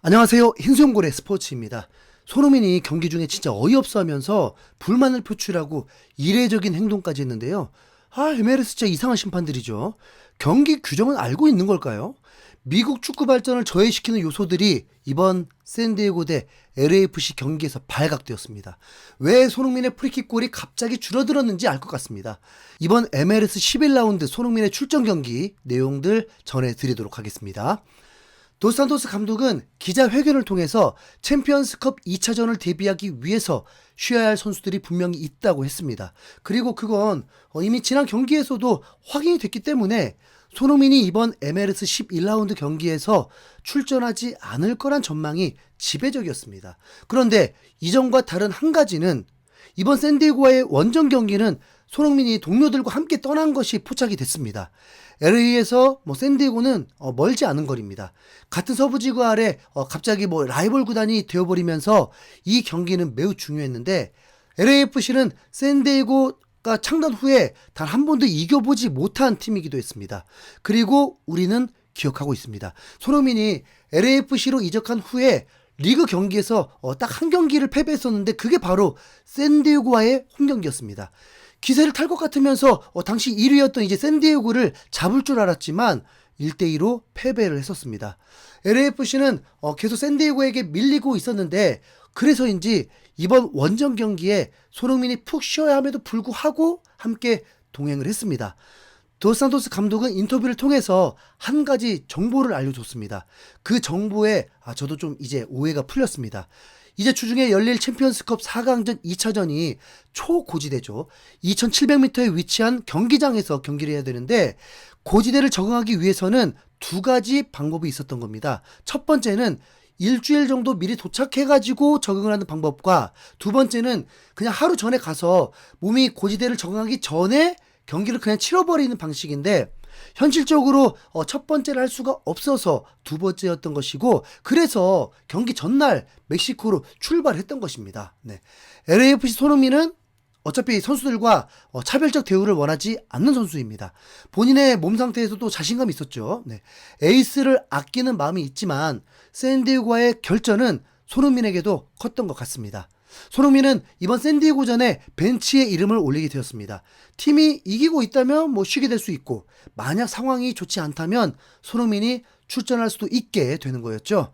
안녕하세요. 흰수염고래 스포츠입니다. 손흥민이 경기 중에 진짜 어이없어 하면서 불만을 표출하고 이례적인 행동까지 했는데요. MLS 진짜 이상한 심판들이죠. 경기 규정은 알고 있는 걸까요? 미국 축구 발전을 저해시키는 요소들이 이번 샌디에고 대 LAFC 경기에서 발각되었습니다. 왜 손흥민의 프리킥골이 갑자기 줄어들었는지 알 것 같습니다. 이번 MLS 11라운드 손흥민의 출전 경기 내용들 전해드리도록 하겠습니다. 도스산토스 감독은 기자회견을 통해서 챔피언스컵 2차전을 대비하기 위해서 쉬어야 할 선수들이 분명히 있다고 했습니다. 그리고 그건 이미 지난 경기에서도 확인이 됐기 때문에 손흥민이 이번 MLS 11라운드 경기에서 출전하지 않을 거란 전망이 지배적이었습니다. 그런데 이전과 다른 한 가지는 이번 샌디에고와의 원정 경기는 손흥민이 동료들과 함께 떠난 것이 포착이 됐습니다. LA에서 샌디에고는 멀지 않은 거리입니다. 같은 서부지구 아래 갑자기 라이벌 구단이 되어버리면서 이 경기는 매우 중요했는데 LAFC는 샌디에고가 창단 후에 단 한 번도 이겨보지 못한 팀이기도 했습니다. 그리고 우리는 기억하고 있습니다. 손흥민이 LAFC로 이적한 후에 리그 경기에서 딱 한 경기를 패배했었는데 그게 바로 샌디에고와의 홈경기였습니다. 기세를 탈 것 같으면서 당시 1위였던 이제 샌디에고를 잡을 줄 알았지만 1대2로 패배를 했었습니다. LAFC는 계속 샌디에고에게 밀리고 있었는데 그래서인지 이번 원정 경기에 손흥민이 푹 쉬어야 함에도 불구하고 함께 동행을 했습니다. 도스산토스 감독은 인터뷰를 통해서 한 가지 정보를 알려줬습니다. 그 정보에 저도 좀 이제 오해가 풀렸습니다. 이제 주중에 열릴 챔피언스컵 4강전 2차전이 초고지대죠. 2700m에 위치한 경기장에서 경기를 해야 되는데 고지대를 적응하기 위해서는 두 가지 방법이 있었던 겁니다. 첫 번째는 일주일 정도 미리 도착해가지고 적응을 하는 방법과 두 번째는 그냥 하루 전에 가서 몸이 고지대를 적응하기 전에 경기를 그냥 치러버리는 방식인데 현실적으로 첫 번째를 할 수가 없어서 두 번째였던 것이고 그래서 경기 전날 멕시코로 출발했던 것입니다. 네. LAFC 손흥민은 어차피 선수들과 차별적 대우를 원하지 않는 선수입니다. 본인의 몸 상태에서도 자신감이 있었죠. 네. 에이스를 아끼는 마음이 있지만 샌디에고와의 결전은 손흥민에게도 컸던 것 같습니다. 손흥민은 이번 샌디에고전에 벤치에 이름을 올리게 되었습니다. 팀이 이기고 있다면 쉬게 될 수 있고 만약 상황이 좋지 않다면 손흥민이 출전할 수도 있게 되는 거였죠.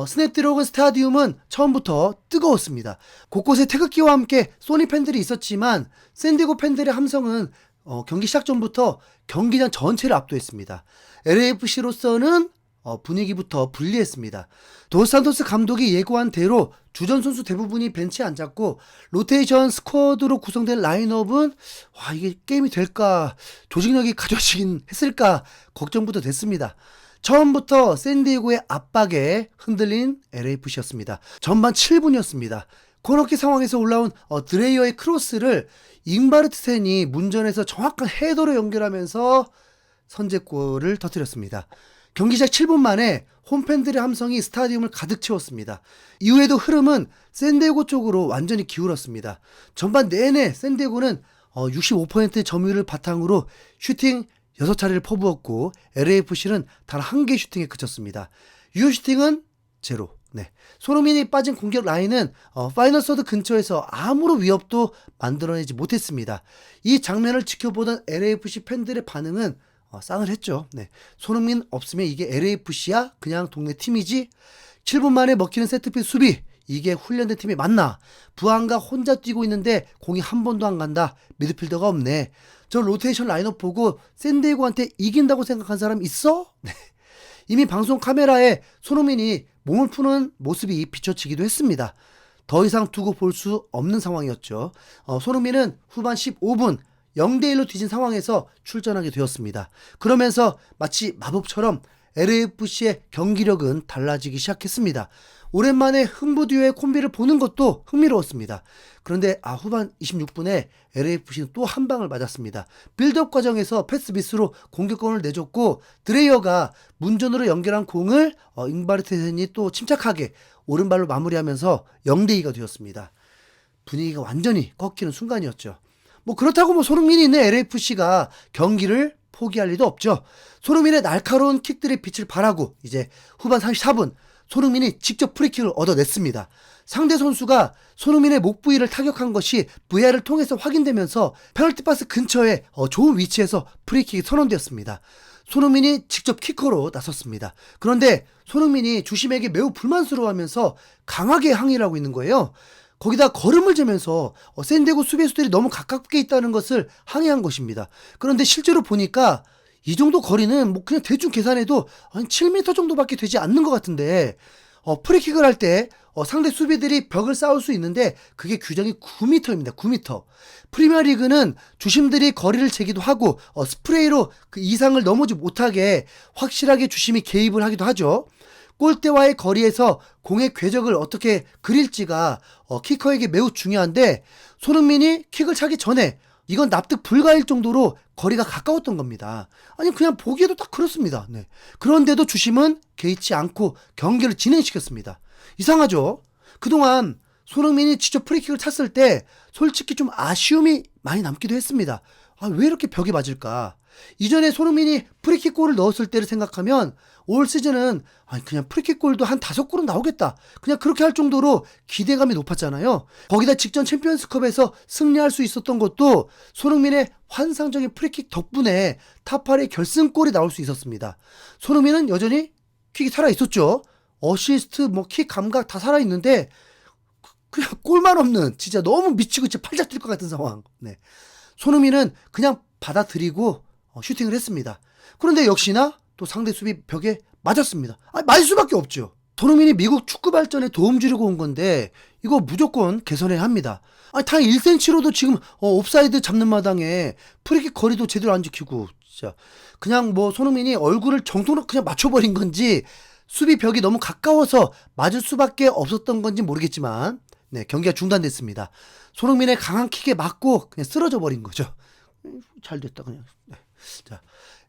스냅드래곤 스타디움은 처음부터 뜨거웠습니다. 곳곳에 태극기와 함께 소니 팬들이 있었지만 샌디에고 팬들의 함성은 경기 시작 전부터 경기장 전체를 압도했습니다. LAFC로서는 분위기부터 불리했습니다. 도스산토스 감독이 예고한 대로 주전 선수 대부분이 벤치에 앉았고 로테이션 스쿼드로 구성된 라인업은 이게 게임이 될까 조직력이 가져지긴 했을까 걱정부터 됐습니다. 처음부터 샌디에고의 압박에 흔들린 LAFC였습니다. 전반 7분이었습니다. 코너킥 상황에서 올라온 드레이어의 크로스를 잉바르트센이 문전에서 정확한 헤더로 연결하면서 선제골을 터뜨렸습니다. 경기 시작 7분 만에 홈팬들의 함성이 스타디움을 가득 채웠습니다. 이후에도 흐름은 샌디에고 쪽으로 완전히 기울었습니다. 전반 내내 샌디에고는 65%의 점유율을 바탕으로 슈팅 6차례를 퍼부었고 LAFC는 단 한 개 슈팅에 그쳤습니다. 유효 슈팅은 제로. 네. 손흥민이 빠진 공격 라인은 파이널 서드 근처에서 아무런 위협도 만들어내지 못했습니다. 이 장면을 지켜보던 LAFC 팬들의 반응은 쌍을 했죠. 네. 손흥민 없으면 이게 LAFC야? 그냥 동네 팀이지? 7분 만에 먹히는 세트피스 수비. 이게 훈련된 팀이 맞나? 부안가 혼자 뛰고 있는데 공이 한 번도 안 간다. 미드필더가 없네. 저 로테이션 라인업 보고 샌디에고한테 이긴다고 생각한 사람 있어? 네. 이미 방송 카메라에 손흥민이 몸을 푸는 모습이 비춰지기도 했습니다. 더 이상 두고 볼 수 없는 상황이었죠. 손흥민은 후반 15분 0대1로 뒤진 상황에서 출전하게 되었습니다. 그러면서 마치 마법처럼 LAFC의 경기력은 달라지기 시작했습니다. 오랜만에 흥부듀오의 콤비를 보는 것도 흥미로웠습니다. 그런데 후반 26분에 LAFC는 또 한 방을 맞았습니다. 빌드업 과정에서 패스 미스로 공격권을 내줬고 드레이어가 문전으로 연결한 공을 잉바르테센이 또 침착하게 오른발로 마무리하면서 0대2가 되었습니다. 분위기가 완전히 꺾이는 순간이었죠. 그렇다고 손흥민이 있는 LAFC가 경기를 포기할 리도 없죠. 손흥민의 날카로운 킥들의 빛을 발하고 이제 후반 34분 손흥민이 직접 프리킥을 얻어냈습니다. 상대 선수가 손흥민의 목 부위를 타격한 것이 VAR을 통해서 확인되면서 페널티 박스 근처에 좋은 위치에서 프리킥이 선언되었습니다. 손흥민이 직접 키커로 나섰습니다. 그런데 손흥민이 주심에게 매우 불만스러워하면서 강하게 항의를 하고 있는 거예요. 거기다 걸음을 재면서 샌디에고 수비수들이 너무 가깝게 있다는 것을 항의한 것입니다. 그런데 실제로 보니까 이 정도 거리는 뭐 그냥 대충 계산해도 한 7m 정도밖에 되지 않는 것 같은데 프리킥을 할 때 상대 수비들이 벽을 쌓을 수 있는데 그게 규정이 9m입니다. 9m. 프리미어리그는 주심들이 거리를 재기도 하고 스프레이로 그 이상을 넘어지 못하게 확실하게 주심이 개입을 하기도 하죠. 골대와의 거리에서 공의 궤적을 어떻게 그릴지가 키커에게 매우 중요한데 손흥민이 킥을 차기 전에 이건 납득 불가일 정도로 거리가 가까웠던 겁니다. 아니 그냥 보기에도 딱 그렇습니다. 네. 그런데도 주심은 개의치 않고 경기를 진행시켰습니다. 이상하죠? 그동안 손흥민이 직접 프리킥을 찼을 때 솔직히 좀 아쉬움이 많이 남기도 했습니다. 왜 이렇게 벽에 맞을까? 이전에 손흥민이 프리킥 골을 넣었을 때를 생각하면 올 시즌은 그냥 프리킥 골도 한 5골은 나오겠다. 그냥 그렇게 할 정도로 기대감이 높았잖아요. 거기다 직전 챔피언스컵에서 승리할 수 있었던 것도 손흥민의 환상적인 프리킥 덕분에 탑8의 결승골이 나올 수 있었습니다. 손흥민은 여전히 킥이 살아있었죠. 어시스트, 킥 감각 다 살아있는데 그냥 골만 없는 진짜 너무 미치고 진짜 팔짝 뛸 것 같은 상황. 네. 손흥민은 그냥 받아들이고 슈팅을 했습니다. 그런데 역시나 또 상대 수비 벽에 맞았습니다. 맞을 수밖에 없죠. 손흥민이 미국 축구 발전에 도움 주려고 온 건데 이거 무조건 개선해야 합니다. 단 1cm로도 지금 옵사이드 잡는 마당에 프리킥 거리도 제대로 안 지키고 진짜 그냥 손흥민이 얼굴을 정통으로 그냥 맞춰버린 건지 수비 벽이 너무 가까워서 맞을 수밖에 없었던 건지 모르겠지만 네, 경기가 중단됐습니다. 손흥민의 강한 킥에 맞고 그냥 쓰러져 버린 거죠. 잘 됐다 그냥. 네. 자,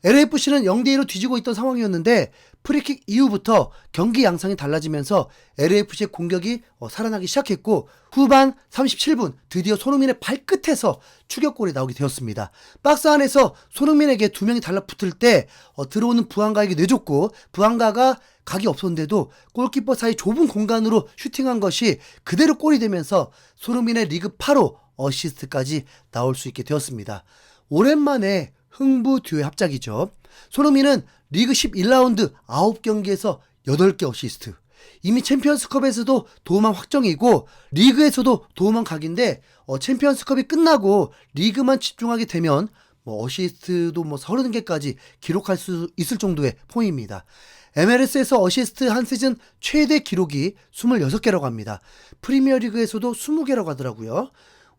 LAFC는 0대2로 뒤지고 있던 상황이었는데 프리킥 이후부터 경기 양상이 달라지면서 LAFC의 공격이 살아나기 시작했고 후반 37분 드디어 손흥민의 발끝에서 추격골이 나오게 되었습니다. 박스 안에서 손흥민에게 2명이 달라붙을 때 들어오는 부안가에게 내줬고 부안가가 각이 없었는데도 골키퍼 사이 좁은 공간으로 슈팅한 것이 그대로 골이 되면서 손흥민의 리그 8호 어시스트까지 나올 수 있게 되었습니다. 오랜만에 흥부 듀오의 합작이죠. 손흥민은 리그 11라운드 9경기에서 8개 어시스트. 이미 챔피언스컵에서도 도움한 확정이고 리그에서도 도움한 각인데 챔피언스컵이 끝나고 리그만 집중하게 되면 어시스트도 30개까지 기록할 수 있을 정도의 폼입니다. MLS에서 어시스트 한 시즌 최대 기록이 26개라고 합니다. 프리미어리그에서도 20개라고 하더라고요.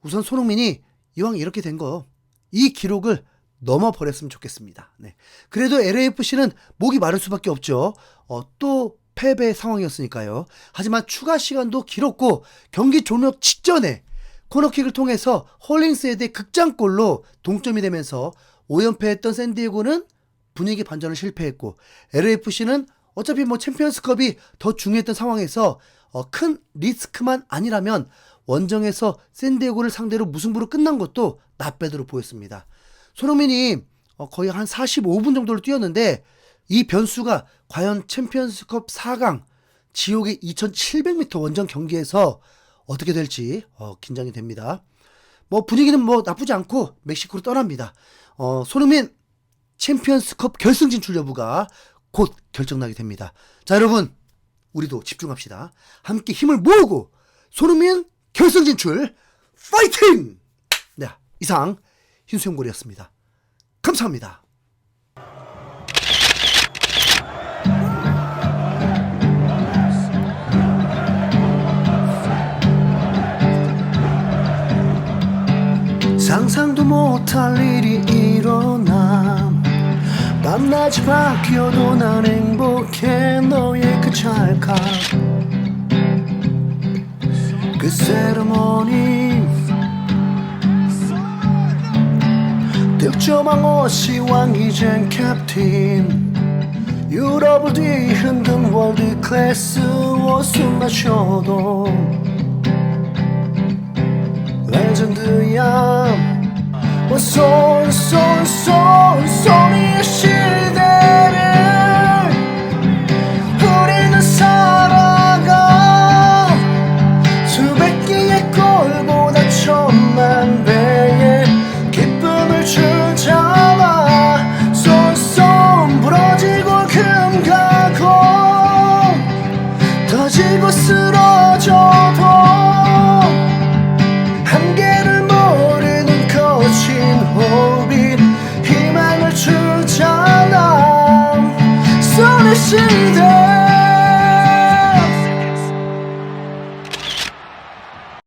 우선 손흥민이 이왕 이렇게 된 거 이 기록을 넘어버렸으면 좋겠습니다. 네. 그래도 LAFC는 목이 마를 수밖에 없죠. 또 패배 상황이었으니까요. 하지만 추가 시간도 길었고 경기 종료 직전에 코너킥을 통해서 홀링스에 대해 극장골로 동점이 되면서 5연패했던 샌디에고는 분위기 반전을 실패했고 LAFC는 어차피 챔피언스컵이 더 중요했던 상황에서 큰 리스크만 아니라면 원정에서 샌디에고를 상대로 무승부로 끝난 것도 나빼드로 보였습니다. 손흥민이 거의 한 45분 정도를 뛰었는데 이 변수가 과연 챔피언스컵 4강 지옥의 2700m 원정 경기에서 어떻게 될지 긴장이 됩니다. 분위기는 나쁘지 않고 멕시코로 떠납니다. 손흥민 챔피언스컵 결승 진출 여부가 곧 결정나게 됩니다. 자 여러분 우리도 집중합시다. 함께 힘을 모으고 손흥민 결승 진출 파이팅! 네, 이상 흰수염고리였습니다. 감사합니다. 상상도 못할 일이 일어나 밤낮이 바뀌어도 난 행복해 너의 그 찰칵 그 세레모니 득점왕 어시왕 이젠 캡틴 유럽을 뒤흔든 월드 클래스 웃음 마셔도 레전드야 소니의 시대를 우리는 살아 시대